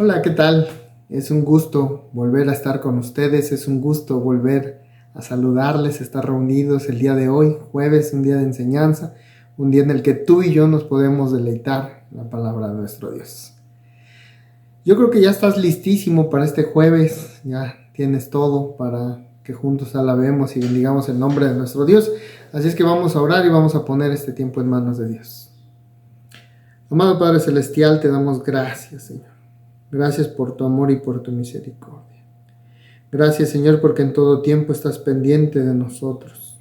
Hola, ¿qué tal? Es un gusto volver a estar con ustedes, es un gusto volver a saludarles, estar reunidos el día de hoy, jueves, un día de enseñanza, un día en el que tú y yo nos podemos deleitar en la palabra de nuestro Dios. Yo creo que ya estás listísimo para este jueves, ya tienes todo para que juntos alabemos y bendigamos el nombre de nuestro Dios, así es que vamos a orar y vamos a poner este tiempo en manos de Dios. Amado Padre Celestial, te damos gracias, Señor. Gracias por tu amor y por tu misericordia. Gracias, Señor, porque en todo tiempo estás pendiente de nosotros.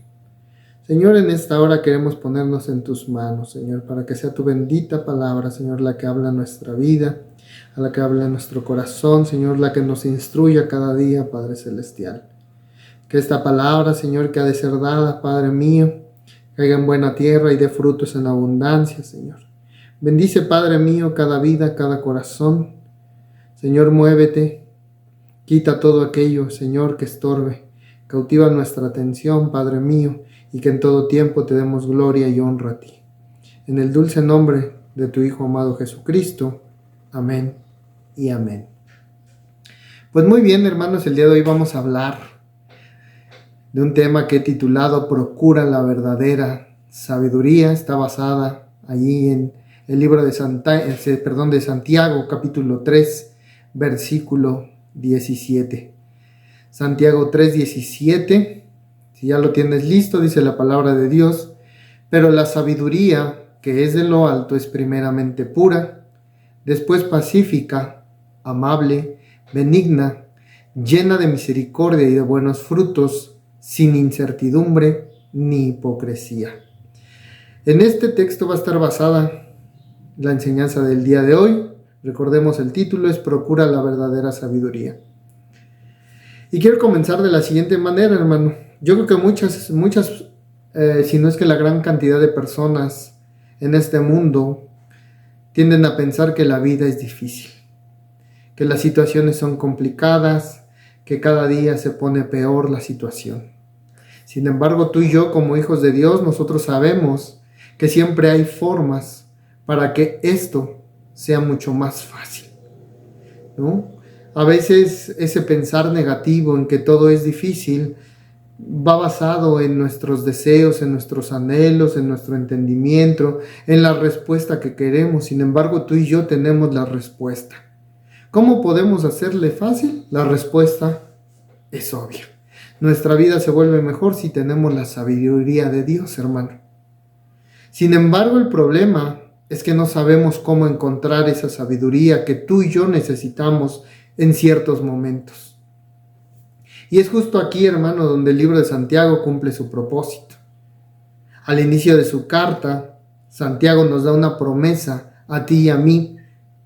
Señor, en esta hora queremos ponernos en tus manos, Señor, para que sea tu bendita palabra, Señor, la que habla nuestra vida, a la que habla nuestro corazón, Señor, la que nos instruya cada día, Padre Celestial. Que esta palabra, Señor, que ha de ser dada, Padre mío, caiga en buena tierra y dé frutos en abundancia, Señor. Bendice, Padre mío, cada vida, cada corazón. Señor, muévete, quita todo aquello, Señor, que estorbe. Cautiva nuestra atención, Padre mío, y que en todo tiempo te demos gloria y honra a ti. En el dulce nombre de tu Hijo amado Jesucristo. Amén y amén. Pues muy bien, hermanos, el día de hoy vamos a hablar de un tema que he titulado Procura la verdadera sabiduría. Está basada allí en el libro de Santiago, capítulo 3, versículo 17. Santiago 3:17. Si ya lo tienes listo, dice la palabra de Dios: pero la sabiduría que es de lo alto es primeramente pura, después pacífica, amable, benigna, llena de misericordia y de buenos frutos, sin incertidumbre ni hipocresía. En este texto va a estar basada la enseñanza del día de hoy. Recordemos, el título es Procura la verdadera sabiduría. Y quiero comenzar de la siguiente manera, hermano. Yo creo que muchas, si no es que la gran cantidad de personas en este mundo tienden a pensar que la vida es difícil, que las situaciones son complicadas, que cada día se pone peor la situación. Sin embargo, tú y yo, como hijos de Dios, nosotros sabemos que siempre hay formas para que esto sea mucho más fácil, ¿no? A veces ese pensar negativo en que todo es difícil va basado en nuestros deseos, en nuestros anhelos, en nuestro entendimiento, en la respuesta que queremos. Sin embargo, tú y yo tenemos la respuesta. ¿Cómo podemos hacerle fácil? La respuesta es obvia. Nuestra vida se vuelve mejor si tenemos la sabiduría de Dios, hermano. Sin embargo, el problema es que no sabemos cómo encontrar esa sabiduría que tú y yo necesitamos en ciertos momentos. Y es justo aquí, hermano, donde el libro de Santiago cumple su propósito. Al inicio de su carta, Santiago nos da una promesa a ti y a mí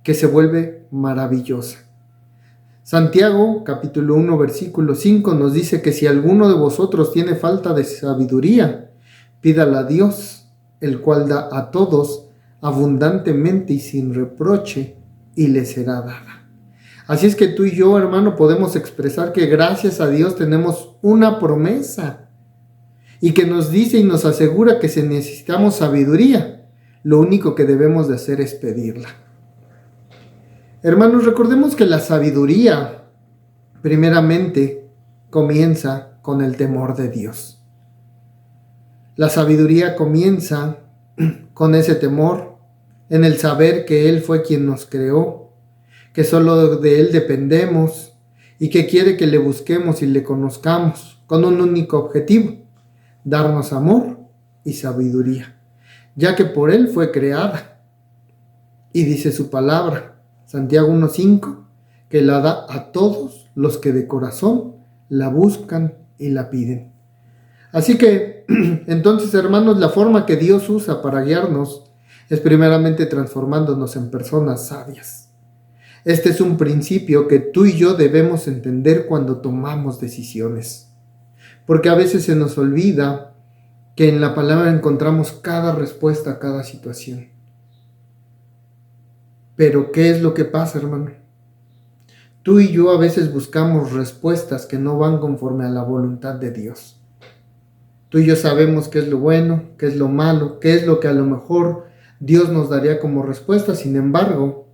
que se vuelve maravillosa. Santiago, capítulo 1, versículo 5, nos dice que si alguno de vosotros tiene falta de sabiduría, pídala a Dios, el cual da a todos abundantemente y sin reproche, y le será dada. Así es que tú y yo, hermano, podemos expresar que gracias a Dios tenemos una promesa y que nos dice y nos asegura que si necesitamos sabiduría, lo único que debemos de hacer es pedirla. Hermanos, recordemos que la sabiduría primeramente comienza con el temor de Dios. La sabiduría comienza con ese temor, en el saber que Él fue quien nos creó, que solo de Él dependemos y que quiere que le busquemos y le conozcamos con un único objetivo: darnos amor y sabiduría, ya que por Él fue creada. Y dice su palabra, Santiago 1:5, que la da a todos los que de corazón la buscan y la piden. Así que, entonces, hermanos, la forma que Dios usa para guiarnos es primeramente transformándonos en personas sabias. Este es un principio que tú y yo debemos entender cuando tomamos decisiones, porque a veces se nos olvida que en la palabra encontramos cada respuesta a cada situación. Pero ¿qué es lo que pasa, hermano? Tú y yo a veces buscamos respuestas que no van conforme a la voluntad de Dios. Tú y yo sabemos qué es lo bueno, qué es lo malo, qué es lo que a lo mejor Dios nos daría como respuesta. Sin embargo,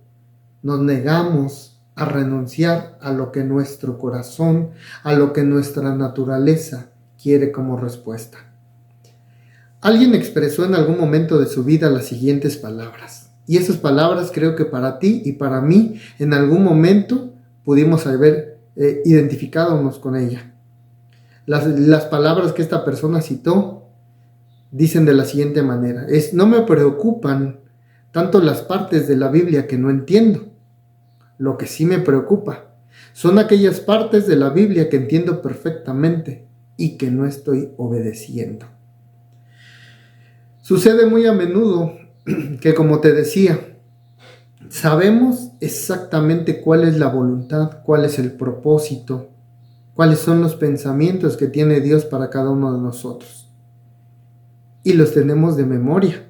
nos negamos a renunciar a lo que nuestro corazón, a lo que nuestra naturaleza quiere como respuesta. Alguien expresó en algún momento de su vida las siguientes palabras, y esas palabras creo que para ti y para mí en algún momento pudimos haber identificándonos con ella. Las palabras que esta persona citó dicen de la siguiente manera: no me preocupan tanto las partes de la Biblia que no entiendo. Lo que sí me preocupa son aquellas partes de la Biblia que entiendo perfectamente y que no estoy obedeciendo. Sucede muy a menudo que, como te decía, sabemos exactamente cuál es la voluntad, cuál es el propósito, cuáles son los pensamientos que tiene Dios para cada uno de nosotros. Y los tenemos de memoria.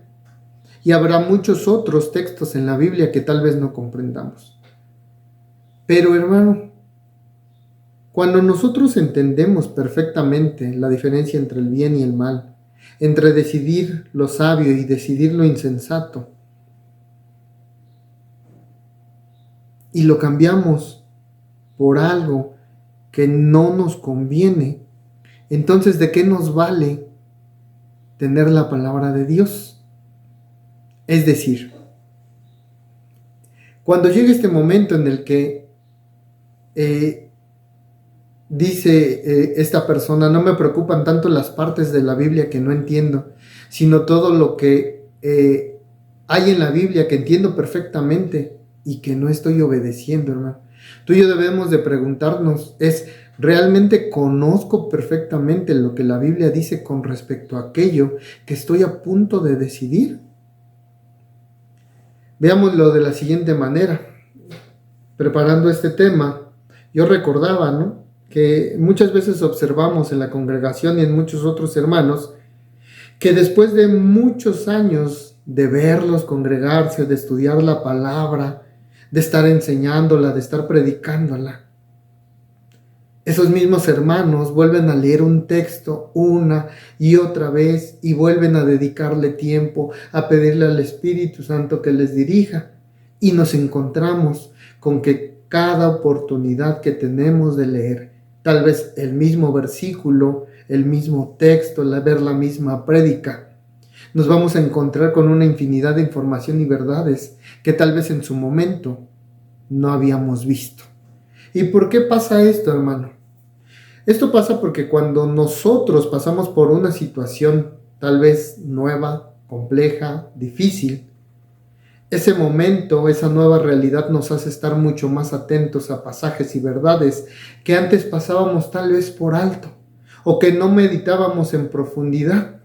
Y habrá muchos otros textos en la Biblia que tal vez no comprendamos. Pero, hermano, cuando nosotros entendemos perfectamente la diferencia entre el bien y el mal, entre decidir lo sabio y decidir lo insensato, y lo cambiamos por algo que no nos conviene, entonces ¿de qué nos vale tener la palabra de Dios? Es decir, cuando llega este momento en el que dice esta persona, no me preocupan tanto las partes de la Biblia que no entiendo, sino todo lo que hay en la Biblia que entiendo perfectamente y que no estoy obedeciendo, hermano. Tú y yo debemos de preguntarnos, ¿realmente conozco perfectamente lo que la Biblia dice con respecto a aquello que estoy a punto de decidir? Veámoslo de la siguiente manera. Preparando este tema, yo recordaba, ¿no?, que muchas veces observamos en la congregación y en muchos otros hermanos que después de muchos años de verlos congregarse, de estudiar la palabra, de estar enseñándola, de estar predicándola, esos mismos hermanos vuelven a leer un texto una y otra vez y vuelven a dedicarle tiempo, a pedirle al Espíritu Santo que les dirija, y nos encontramos con que cada oportunidad que tenemos de leer tal vez el mismo versículo, el mismo texto, ver la misma prédica, nos vamos a encontrar con una infinidad de información y verdades que tal vez en su momento no habíamos visto. ¿Y por qué pasa esto, hermano? Esto pasa porque cuando nosotros pasamos por una situación tal vez nueva, compleja, difícil, ese momento, esa nueva realidad nos hace estar mucho más atentos a pasajes y verdades que antes pasábamos tal vez por alto o que no meditábamos en profundidad.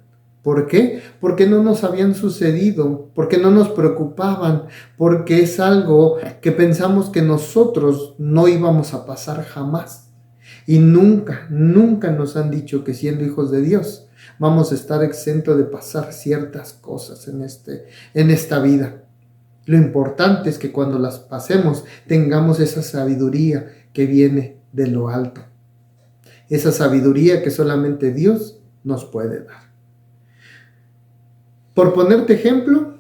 ¿Por qué? Porque no nos habían sucedido, porque no nos preocupaban, porque es algo que pensamos que nosotros no íbamos a pasar jamás. Y nunca nos han dicho que siendo hijos de Dios vamos a estar exentos de pasar ciertas cosas en esta vida. Lo importante es que cuando las pasemos tengamos esa sabiduría que viene de lo alto. Esa sabiduría que solamente Dios nos puede dar. Por ponerte ejemplo,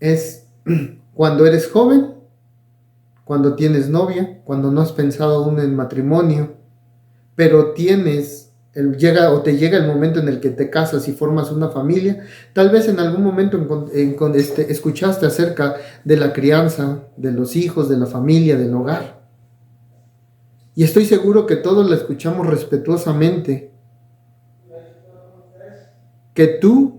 es cuando eres joven, cuando tienes novia, cuando no has pensado aún en matrimonio, pero te llega el momento en el que te casas y formas una familia. Tal vez en algún momento escuchaste acerca de la crianza, de los hijos, de la familia, del hogar. Y estoy seguro que todos la escuchamos respetuosamente. Que tú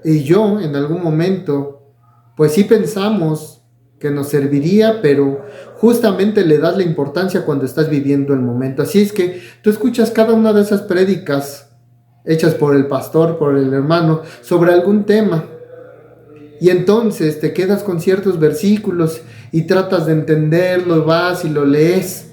y yo en algún momento, pues sí pensamos que nos serviría, pero justamente le das la importancia cuando estás viviendo el momento. Así es que tú escuchas cada una de esas prédicas hechas por el pastor, por el hermano, sobre algún tema. Y entonces te quedas con ciertos versículos y tratas de entenderlo, vas y lo lees.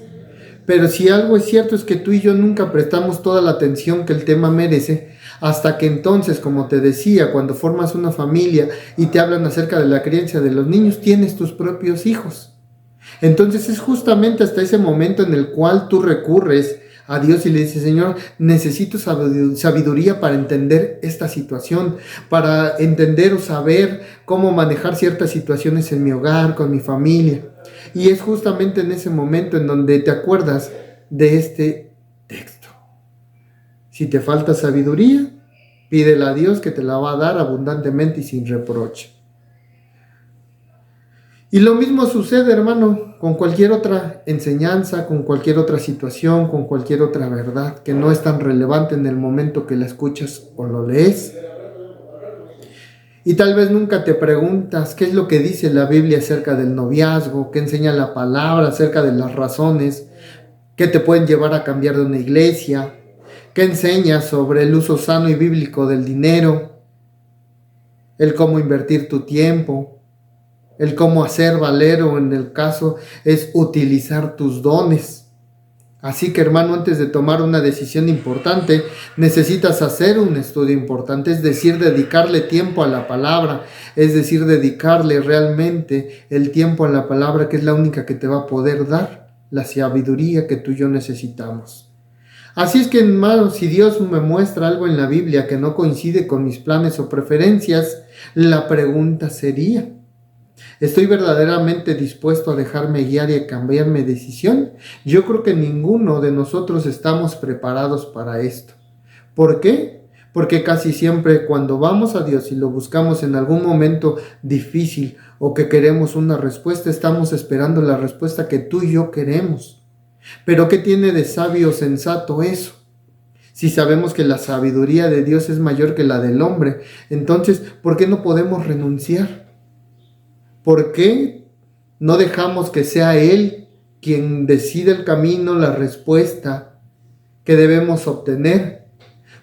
Pero si algo es cierto es que tú y yo nunca prestamos toda la atención que el tema merece, hasta que entonces, como te decía, cuando formas una familia y te hablan acerca de la crianza de los niños, tienes tus propios hijos. Entonces es justamente hasta ese momento en el cual tú recurres a Dios y le dices: Señor, necesito sabiduría para entender esta situación, para entender o saber cómo manejar ciertas situaciones en mi hogar, con mi familia. Y es justamente en ese momento en donde te acuerdas de este texto. Si te falta sabiduría, pídele a Dios, que te la va a dar abundantemente y sin reproche. Y lo mismo sucede, hermano, con cualquier otra enseñanza, con cualquier otra situación, con cualquier otra verdad que no es tan relevante en el momento que la escuchas o lo lees. Y tal vez nunca te preguntas qué es lo que dice la Biblia acerca del noviazgo, qué enseña la palabra acerca de las razones que te pueden llevar a cambiar de una iglesia, qué enseña sobre el uso sano y bíblico del dinero, el cómo invertir tu tiempo, el cómo hacer valer, o en el caso es utilizar tus dones. Así que, hermano, antes de tomar una decisión importante, necesitas hacer un estudio importante, es decir, dedicarle tiempo a la palabra, es decir, dedicarle realmente el tiempo a la palabra, que es la única que te va a poder dar la sabiduría que tú y yo necesitamos. Así es que, hermano, si Dios me muestra algo en la Biblia que no coincide con mis planes o preferencias, la pregunta sería: ¿estoy verdaderamente dispuesto a dejarme guiar y a cambiar mi decisión? Yo creo que ninguno de nosotros estamos preparados para esto. ¿Por qué? Porque casi siempre cuando vamos a Dios y lo buscamos en algún momento difícil o que queremos una respuesta, estamos esperando la respuesta que tú y yo queremos. Pero ¿qué tiene de sabio o sensato eso? Si sabemos que la sabiduría de Dios es mayor que la del hombre, entonces, ¿por qué no podemos renunciar? ¿Por qué no dejamos que sea Él quien decida el camino, la respuesta que debemos obtener?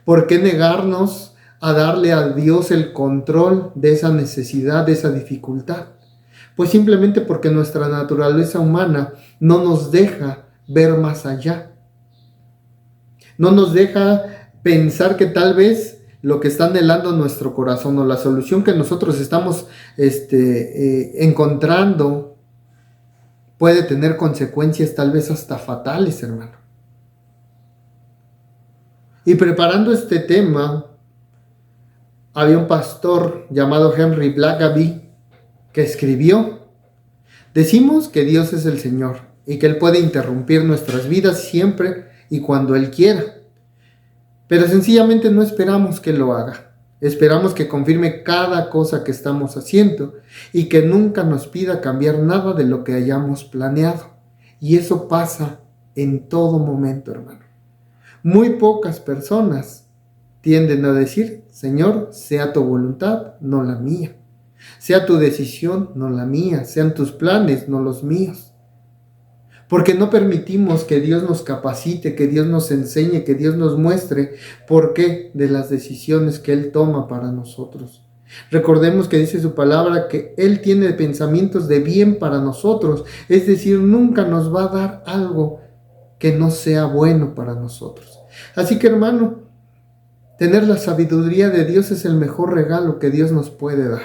¿Por qué negarnos a darle a Dios el control de esa necesidad, de esa dificultad? Pues simplemente porque nuestra naturaleza humana no nos deja ver más allá. No nos deja pensar que tal vez lo que está anhelando nuestro corazón o la solución que nosotros estamos encontrando puede tener consecuencias tal vez hasta fatales, hermano. Y preparando este tema, había un pastor llamado Henry Blackaby que escribió: decimos que Dios es el Señor y que Él puede interrumpir nuestras vidas siempre y cuando Él quiera. Pero sencillamente no esperamos que lo haga. Esperamos que confirme cada cosa que estamos haciendo y que nunca nos pida cambiar nada de lo que hayamos planeado. Y eso pasa en todo momento, hermano. Muy pocas personas tienden a decir: Señor, sea tu voluntad, no la mía. Sea tu decisión, no la mía. Sean tus planes, no los míos. Porque no permitimos que Dios nos capacite, que Dios nos enseñe, que Dios nos muestre por qué de las decisiones que Él toma para nosotros. Recordemos que dice su palabra que Él tiene pensamientos de bien para nosotros, es decir, nunca nos va a dar algo que no sea bueno para nosotros. Así que, hermano, tener la sabiduría de Dios es el mejor regalo que Dios nos puede dar.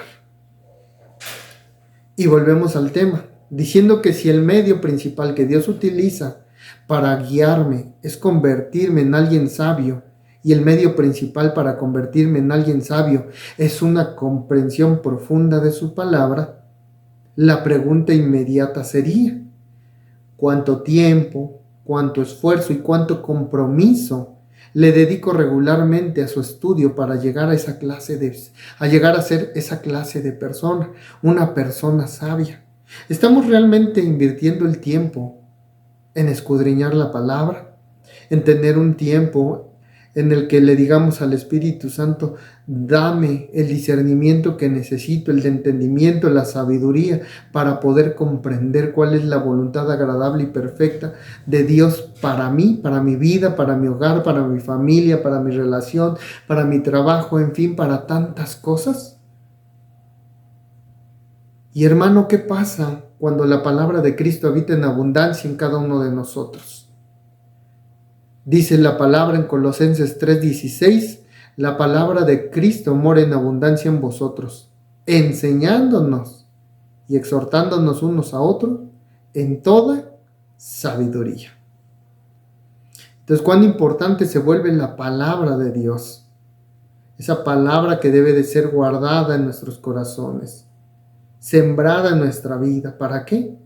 Y volvemos al tema, diciendo que si el medio principal que Dios utiliza para guiarme es convertirme en alguien sabio, y el medio principal para convertirme en alguien sabio es una comprensión profunda de su palabra, la pregunta inmediata sería: ¿cuánto tiempo, cuánto esfuerzo y cuánto compromiso le dedico regularmente a su estudio para llegar a llegar a ser esa clase de persona, una persona sabia? ¿Estamos realmente invirtiendo el tiempo en escudriñar la palabra, en tener un tiempo en el que le digamos al Espíritu Santo: dame el discernimiento que necesito, el entendimiento, la sabiduría para poder comprender cuál es la voluntad agradable y perfecta de Dios para mí, para mi vida, para mi hogar, para mi familia, para mi relación, para mi trabajo, en fin, para tantas cosas? Y hermano, ¿qué pasa cuando la palabra de Cristo habita en abundancia en cada uno de nosotros? Dice la palabra en Colosenses 3:16, la palabra de Cristo mora en abundancia en vosotros, enseñándonos y exhortándonos unos a otros en toda sabiduría. Entonces, cuán importante se vuelve la palabra de Dios. Esa palabra que debe de ser guardada en nuestros corazones, sembrada en nuestra vida. ¿Para qué?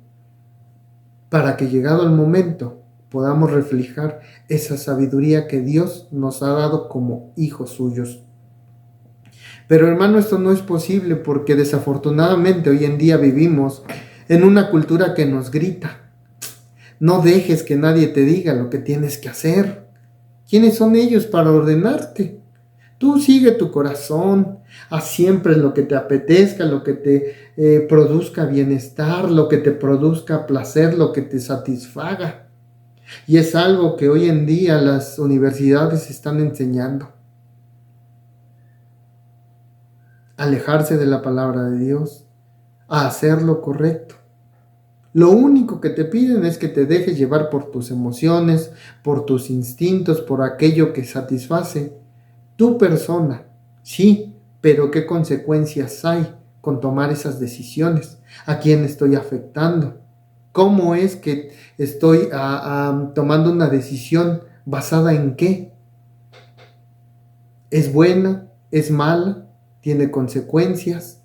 Para que llegado el momento podamos reflejar esa sabiduría que Dios nos ha dado como hijos suyos. Pero hermano, esto no es posible porque desafortunadamente hoy en día vivimos en una cultura que nos grita. No dejes que nadie te diga lo que tienes que hacer. ¿Quiénes son ellos para ordenarte? Tú sigue tu corazón, haz siempre lo que te apetezca, lo que te produzca bienestar, lo que te produzca placer, lo que te satisfaga. Y es algo que hoy en día las universidades están enseñando. Alejarse de la palabra de Dios, a hacer lo correcto. Lo único que te piden es que te dejes llevar por tus emociones, por tus instintos, por aquello que satisface tu persona. Sí, pero ¿qué consecuencias hay con tomar esas decisiones? ¿A quién estoy afectando? ¿Cómo es que estoy tomando una decisión basada en qué? ¿Es buena? ¿Es mala? ¿Tiene consecuencias?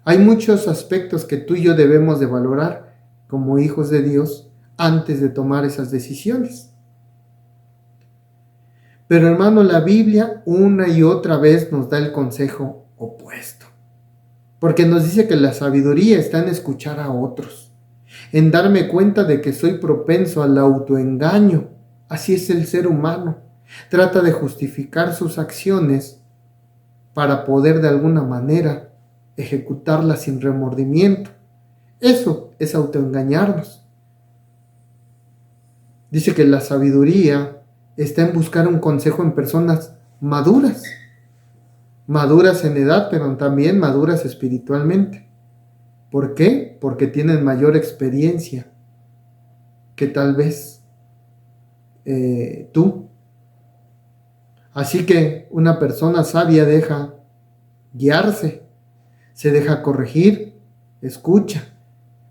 Hay muchos aspectos que tú y yo debemos de valorar como hijos de Dios antes de tomar esas decisiones. Pero hermano, la Biblia una y otra vez nos da el consejo opuesto. Porque nos dice que la sabiduría está en escuchar a otros, en darme cuenta de que soy propenso al autoengaño. Así es el ser humano. Trata de justificar sus acciones para poder de alguna manera ejecutarlas sin remordimiento. Eso es autoengañarnos. Dice que la sabiduría está en buscar un consejo en personas maduras. Maduras en edad, pero también maduras espiritualmente. ¿Por qué? Porque tienen mayor experiencia que tal vez tú. Así que una persona sabia deja guiarse, se deja corregir, escucha,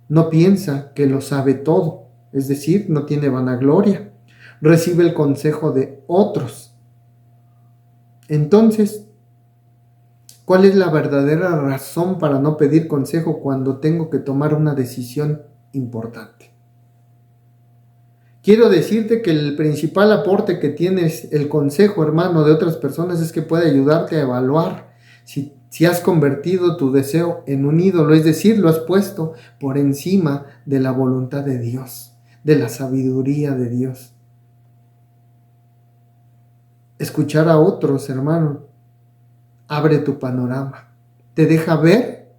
no piensa que lo sabe todo, es decir, no tiene vanagloria, recibe el consejo de otros. Entonces, ¿cuál es la verdadera razón para no pedir consejo cuando tengo que tomar una decisión importante? Quiero decirte que el principal aporte que tienes el consejo, hermano, de otras personas es que puede ayudarte a evaluar si has convertido tu deseo en un ídolo, es decir, lo has puesto por encima de la voluntad de Dios, de la sabiduría de Dios. Escuchar a otros, hermano, abre tu panorama, te deja ver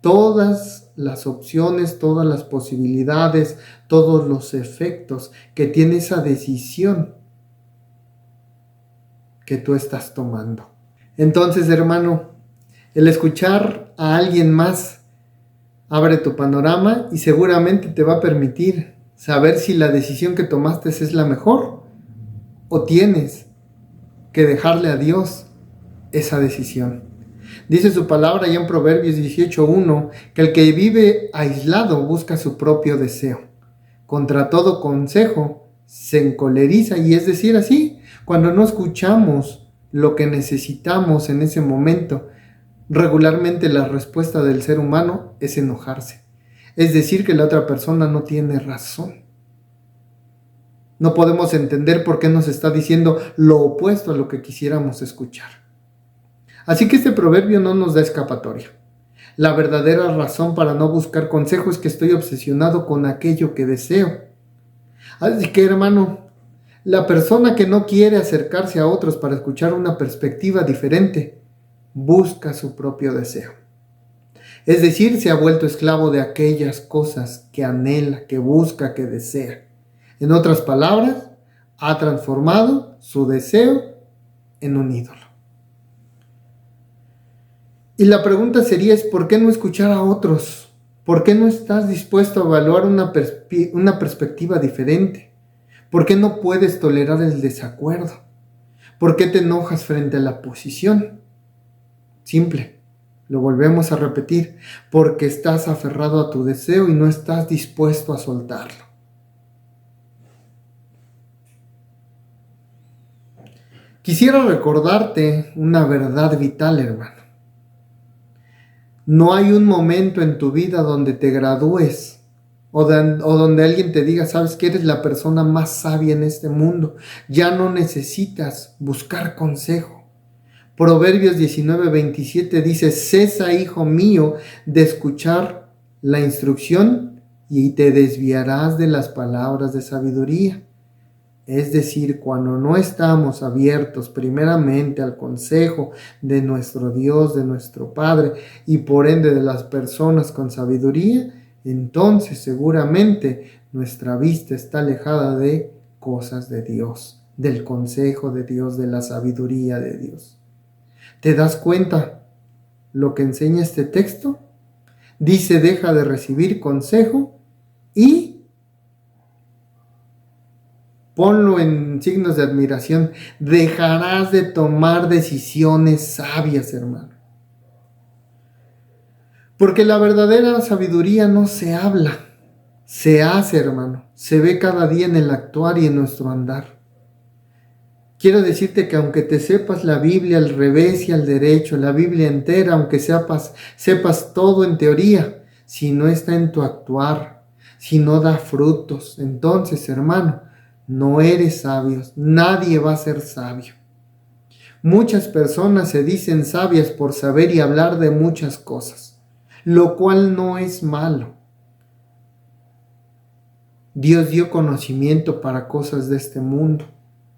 todas las opciones, todas las posibilidades, todos los efectos que tiene esa decisión que tú estás tomando. Entonces, hermano, el escuchar a alguien más abre tu panorama y seguramente te va a permitir saber si la decisión que tomaste es la mejor o tienes que dejarle a Dios esa decisión. Dice su palabra ya en Proverbios 18:1 que el que vive aislado busca su propio deseo. Contra todo consejo se encoleriza, y es decir, así, cuando no escuchamos lo que necesitamos en ese momento, regularmente la respuesta del ser humano es enojarse. Es decir, que la otra persona no tiene razón. No podemos entender por qué nos está diciendo lo opuesto a lo que quisiéramos escuchar. Así que este proverbio no nos da escapatoria. La verdadera razón para no buscar consejo es que estoy obsesionado con aquello que deseo. Así que, hermano, la persona que no quiere acercarse a otros para escuchar una perspectiva diferente, busca su propio deseo. Es decir, se ha vuelto esclavo de aquellas cosas que anhela, que busca, que desea. En otras palabras, ha transformado su deseo en un ídolo. Y la pregunta sería ¿por qué no escuchar a otros? ¿Por qué no estás dispuesto a evaluar una perspectiva diferente? ¿Por qué no puedes tolerar el desacuerdo? ¿Por qué te enojas frente a la posición? Simple, lo volvemos a repetir, porque estás aferrado a tu deseo y no estás dispuesto a soltarlo. Quisiera recordarte una verdad vital, hermano. No hay un momento en tu vida donde te gradúes o donde alguien te diga, sabes que eres la persona más sabia en este mundo. Ya no necesitas buscar consejo. Proverbios 19:27 dice, cesa, hijo mío, de escuchar la instrucción y te desviarás de las palabras de sabiduría. Es decir, cuando no estamos abiertos primeramente al consejo de nuestro Dios, de nuestro Padre y por ende de las personas con sabiduría, entonces seguramente nuestra vista está alejada de cosas de Dios, del consejo de Dios, de la sabiduría de Dios. ¿Te das cuenta lo que enseña este texto? Dice, deja de recibir consejo y ponlo en signos de admiración. Dejarás de tomar decisiones sabias, hermano. Porque la verdadera sabiduría no se habla, se hace, hermano. Se ve cada día en el actuar y en nuestro andar. Quiero decirte que aunque te sepas la Biblia al revés y al derecho, la Biblia entera, aunque sepas todo en teoría, si no está en tu actuar, si no da frutos, entonces, hermano, no eres sabio, nadie va a ser sabio. Muchas personas se dicen sabias por saber y hablar de muchas cosas, lo cual no es malo. Dios dio conocimiento para cosas de este mundo,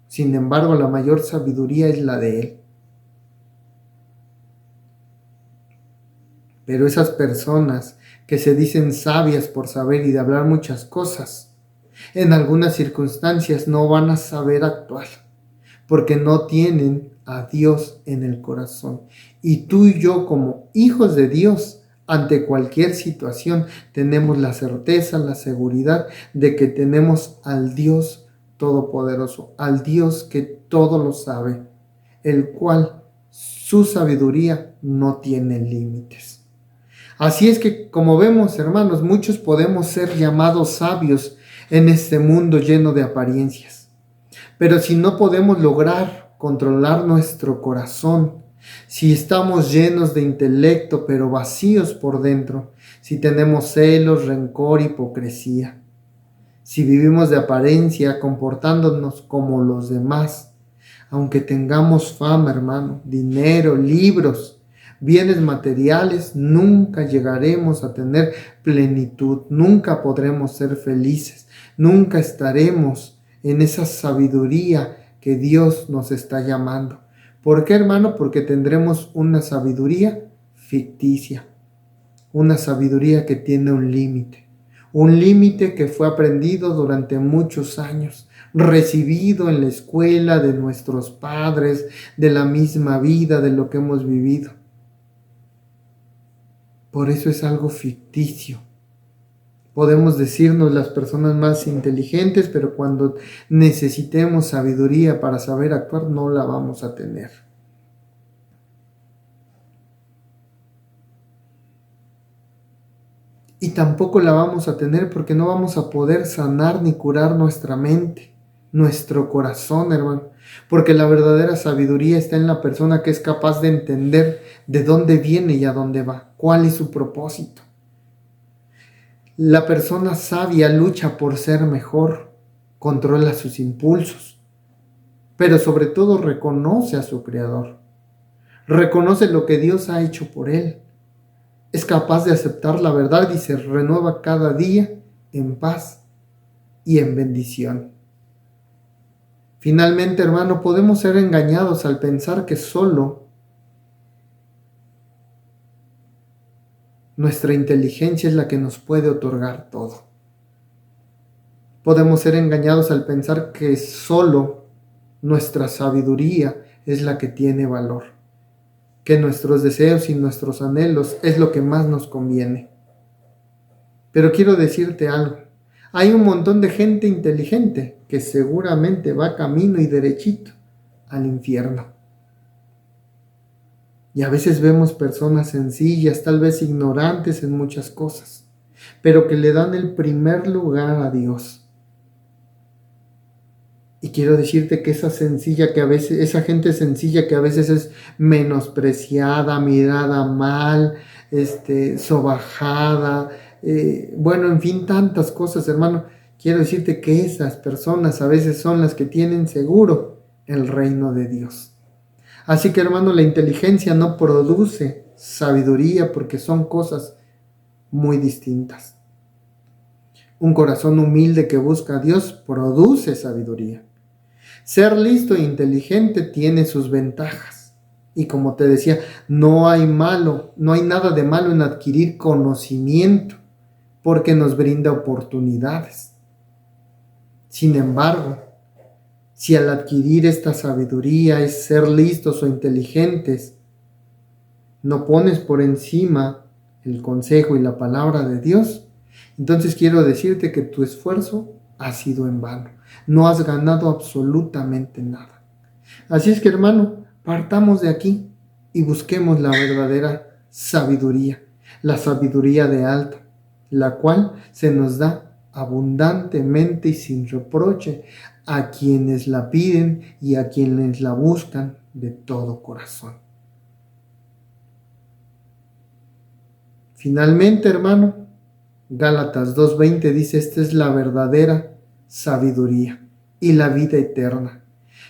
sin embargo, la mayor sabiduría es la de Él. Pero esas personas que se dicen sabias por saber y de hablar muchas cosas, en algunas circunstancias no van a saber actuar, porque no tienen a Dios en el corazón. Y tú y yo como hijos de Dios, ante cualquier situación, tenemos la certeza, la seguridad de que tenemos al Dios Todopoderoso, al Dios que todo lo sabe, el cual su sabiduría no tiene límites. Así es que, como vemos, hermanos, muchos podemos ser llamados sabios en este mundo lleno de apariencias. Pero si no podemos lograr controlar nuestro corazón, si estamos llenos de intelecto pero vacíos por dentro, si tenemos celos, rencor, hipocresía, si vivimos de apariencia comportándonos como los demás, aunque tengamos fama, hermano, dinero, libros, bienes materiales, nunca llegaremos a tener plenitud, nunca podremos ser felices, nunca estaremos en esa sabiduría que Dios nos está llamando. ¿Por qué, hermano? Porque tendremos una sabiduría ficticia, una sabiduría que tiene un límite que fue aprendido durante muchos años, recibido en la escuela de nuestros padres, de la misma vida, de lo que hemos vivido. Por eso es algo ficticio. Podemos decirnos las personas más inteligentes, pero cuando necesitemos sabiduría para saber actuar, no la vamos a tener. Y tampoco la vamos a tener porque no vamos a poder sanar ni curar nuestra mente, nuestro corazón, hermano. Porque la verdadera sabiduría está en la persona que es capaz de entender de dónde viene y a dónde va, cuál es su propósito. La persona sabia lucha por ser mejor, controla sus impulsos, pero sobre todo reconoce a su Creador, reconoce lo que Dios ha hecho por él, es capaz de aceptar la verdad y se renueva cada día en paz y en bendición. Finalmente, hermano, podemos ser engañados al pensar que solo nuestra inteligencia es la que nos puede otorgar todo. Podemos ser engañados al pensar que solo nuestra sabiduría es la que tiene valor, que nuestros deseos y nuestros anhelos es lo que más nos conviene. Pero quiero decirte algo, hay un montón de gente inteligente que seguramente va camino y derechito al infierno. Y a veces vemos personas sencillas, tal vez ignorantes en muchas cosas, pero que le dan el primer lugar a Dios. Y quiero decirte que esa gente sencilla que a veces es menospreciada, mirada mal, sobajada, bueno, en fin, tantas cosas, hermano. Quiero decirte que esas personas a veces son las que tienen seguro el reino de Dios. Así que, hermano, la inteligencia no produce sabiduría porque son cosas muy distintas. Un corazón humilde que busca a Dios produce sabiduría. Ser listo e inteligente tiene sus ventajas. Y como te decía, no hay nada de malo en adquirir conocimiento, porque nos brinda oportunidades. Sin embargo, si al adquirir esta sabiduría es ser listos o inteligentes, no pones por encima el consejo y la palabra de Dios, entonces quiero decirte que tu esfuerzo ha sido en vano. No has ganado absolutamente nada. Así es que, hermano, partamos de aquí y busquemos la verdadera sabiduría, la sabiduría de alto, la cual se nos da abundantemente y sin reproche a quienes la piden y a quienes la buscan de todo corazón. Finalmente, hermano, Gálatas 2:20 dice: esta es la verdadera sabiduría y la vida eterna,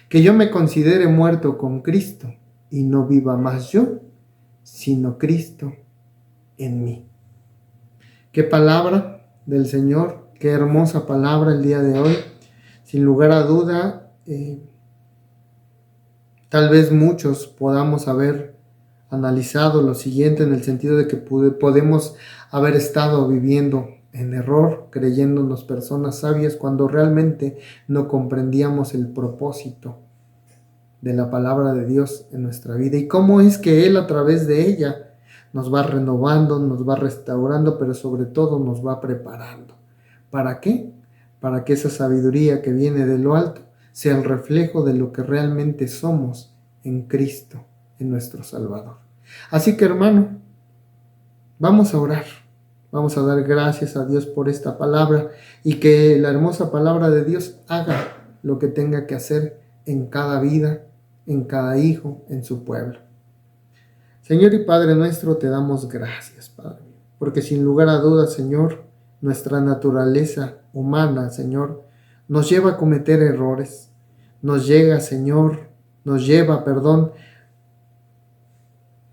que yo me considere muerto con Cristo y no viva más yo, sino Cristo en mí. Qué palabra del Señor, qué hermosa palabra el día de hoy. Sin lugar a duda, tal vez muchos podamos haber analizado lo siguiente, en el sentido de que podemos haber estado viviendo en error, creyéndonos personas sabias cuando realmente no comprendíamos el propósito de la palabra de Dios en nuestra vida y cómo es que Él a través de ella nos va renovando, nos va restaurando, pero sobre todo nos va preparando. ¿Para qué? Para que esa sabiduría que viene de lo alto sea el reflejo de lo que realmente somos en Cristo, en nuestro Salvador. Así que, hermano, vamos a orar, vamos a dar gracias a Dios por esta palabra y que la hermosa palabra de Dios haga lo que tenga que hacer en cada vida, en cada hijo, en su pueblo. Señor y Padre nuestro, te damos gracias, Padre, porque sin lugar a dudas, Señor, nuestra naturaleza humana, Señor, nos lleva a cometer errores, nos lleva,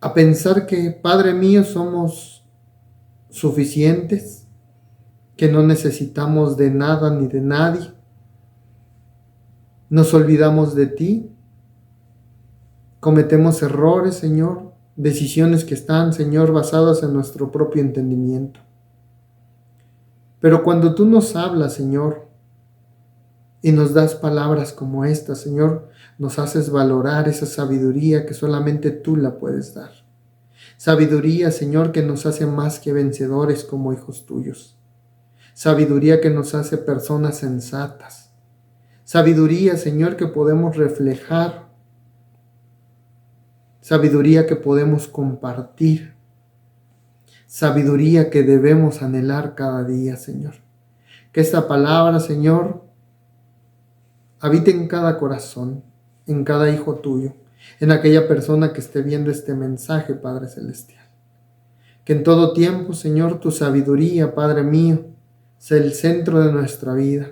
a pensar que, Padre mío, somos suficientes, que no necesitamos de nada ni de nadie. Nos olvidamos de ti, cometemos errores, Señor, decisiones que están, Señor, basadas en nuestro propio entendimiento. Pero cuando tú nos hablas, Señor, y nos das palabras como esta, Señor, nos haces valorar esa sabiduría que solamente tú la puedes dar. Sabiduría, Señor, que nos hace más que vencedores como hijos tuyos. Sabiduría que nos hace personas sensatas. Sabiduría, Señor, que podemos reflejar. Sabiduría que podemos compartir. Sabiduría que debemos anhelar cada día, Señor. Que esta palabra, Señor, habite en cada corazón, en cada hijo tuyo, en aquella persona que esté viendo este mensaje, Padre Celestial. Que en todo tiempo, Señor, tu sabiduría, Padre mío, sea el centro de nuestra vida,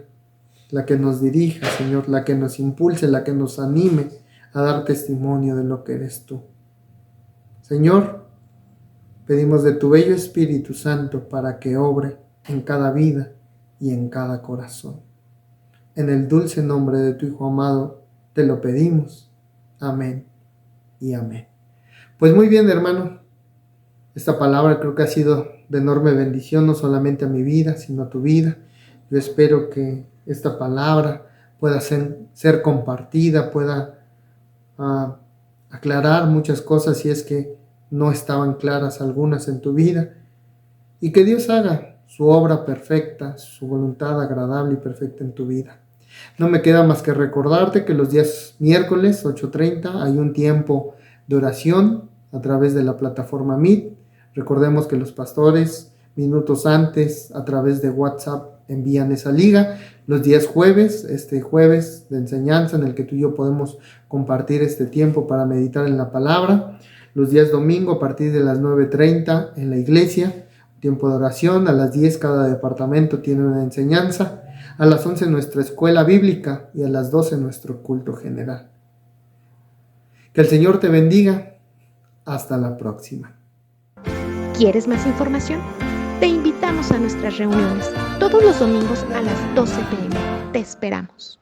la que nos dirija, Señor, la que nos impulse, la que nos anime a dar testimonio de lo que eres tú. Señor, pedimos de tu bello Espíritu Santo para que obre en cada vida y en cada corazón. En el dulce nombre de tu Hijo amado, te lo pedimos. Amén y amén. Pues muy bien, hermano. Esta palabra creo que ha sido de enorme bendición, no solamente a mi vida, sino a tu vida. Yo espero que esta palabra pueda ser compartida, pueda aclarar muchas cosas si es que no estaban claras algunas en tu vida. Y que Dios haga su obra perfecta, su voluntad agradable y perfecta en tu vida. No me queda más que recordarte que los días miércoles 8:30 hay un tiempo de oración a través de la plataforma Meet. Recordemos que los pastores minutos antes a través de WhatsApp envían esa liga. Los días jueves, este jueves de enseñanza en el que tú y yo podemos compartir este tiempo para meditar en la palabra. Los días domingo a partir de las 9:30 en la iglesia, tiempo de oración. A las 10 cada departamento tiene una enseñanza. A las 11 nuestra escuela bíblica y a las 12 nuestro culto general. Que el Señor te bendiga. Hasta la próxima. ¿Quieres más información? Te invitamos a nuestras reuniones todos los domingos a las 12 p.m. Te esperamos.